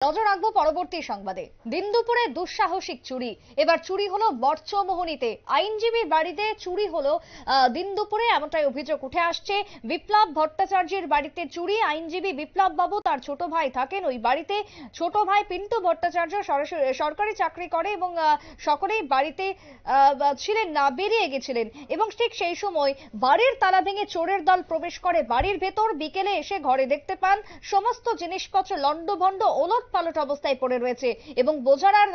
নজর রাখবো পরবর্তী সংবাদে। দিন দুপুরে দুঃসাহসিক চুরি, এবার চুরি হলো বর্চমোহনীতে। আইনজীবীর বাড়িতে চুরি হলো দিন দুপুরে, এমনটাই অভিযোগ উঠে আসছে। বিপ্লব ভট্টাচার্যের বাড়িতে চুরি। আইনজীবী বিপ্লব বাবু, তার ছোট ভাই থাকেন ওই বাড়িতে। ছোট ভাই পিন্টু ভট্টাচার্য সরকারি চাকরি করে এবং সকলেই বাড়িতে ছিলেন না, বেরিয়ে গেছিলেন। এবং ঠিক সেই সময় বাড়ির তালা ভেঙে চোরের দল প্রবেশ করে বাড়ির ভেতর। বিকেলে এসে ঘরে দেখতে পান সমস্ত জিনিসপত্র লন্ডভন্ড ওলট পালট অবস্থায় পড়ে রয়েছে এবং বোঝার আর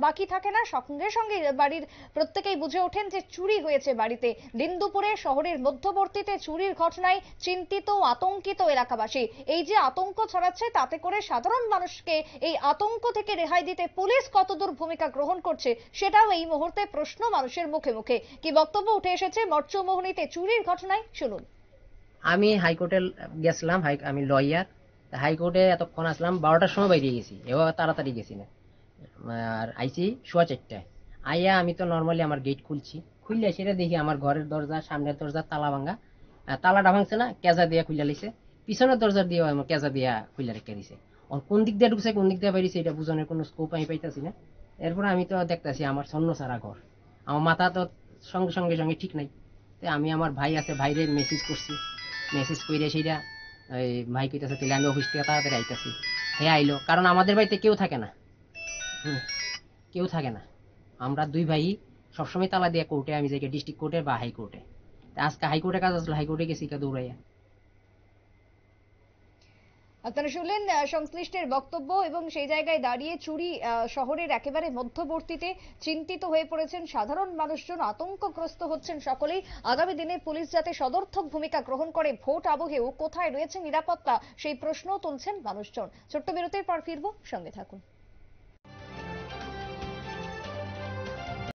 বাকি থাকে না। সঙ্গে সঙ্গে বাড়ির প্রত্যেকেই বুঝে ওঠেন যে চুরি হয়েছে বাড়িতে। দিন দুপুরে শহরের মধ্যবর্তীতে চুরির ঘটনায় চিন্তিত আতঙ্কিত এলাকাবাসী। এই যে আতঙ্ক ছড়াচ্ছে, তাতে করে সাধারণ মানুষকে এই আতঙ্ক থেকে রেহাই দিতে পুলিশ কতদূর ভূমিকা গ্রহণ করছে সেটাও এই মুহূর্তে প্রশ্ন মানুষের মুখে মুখে। কি বক্তব্য উঠে এসেছে বর্চমোহনীতে চুরির ঘটনায়, শুনুন। আমি হাইকোর্টে গেছিলাম, আমি লয়ার। হাইকোর্টে এতক্ষণ আসলাম 12টার সময় বাইরে গেছি, এবার তাড়াতাড়ি গেছি না। আর আইছি 4:15টায়। আইয়া আমি তো নর্মালি আমার গেট খুললে সেটা দেখি আমার ঘরের দরজা, সামনের দরজা তালা ভাঙা। তালাটা ভাঙছে না, কেজা দিয়া খুলে লিছে। পিছনের দরজা দিয়ে আমার কেজা দিয়া খুলে রেখে দিছে। কোন দিক দিয়ে ঢুকছে, কোন দিক দিয়ে বেরিয়েছে এটা বুঝানোর কোনো স্কোপ আমি পাইতেছি না। এরপরে আমি তো দেখতেছি আমার ছন্ন সারা ঘর, আমার মাথা তো সঙ্গে সঙ্গে সঙ্গে ঠিক নাই। আমি আমার ভাই আছে, ভাইরে মেসেজ করছি। মেসেজ করে সেইটা ওই ভাই কইতেছে তাহলে আমি অফিস থেকে তাড়াতাড়ি আইতেছি। হ্যাঁ আইলো, কারণ আমাদের বাড়িতে কেউ থাকে না। কেউ থাকে না, আমরা দুই ভাই সবসময় তালা দিয়ে কোর্টে আমি যাই, ডিস্ট্রিক্ট কোর্টে বা হাইকোর্টে। আজকে হাইকোর্টে কাজ আসলো, হাইকোর্টে গেছি দৌড়াইয়া। আপনারা শুনলেন সংশ্লিষ্টের বক্তব্য এবং সেই জায়গায় দাঁড়িয়ে চুরি শহরের একেবারে মধ্যবর্তীতে। চিন্তিত হয়ে পড়েছেন সাধারণ মানুষজন, আতঙ্কগ্রস্ত হচ্ছেন সকলেই। আগামী দিনে পুলিশ যাতে সদর্থক ভূমিকা গ্রহণ করে, ভোট আবহেও কোথায় রয়েছে নিরাপত্তা সেই প্রশ্ন তুলছেন মানুষজন। ছোট্ট বিরতির পর ফিরবো, সঙ্গে থাকুন।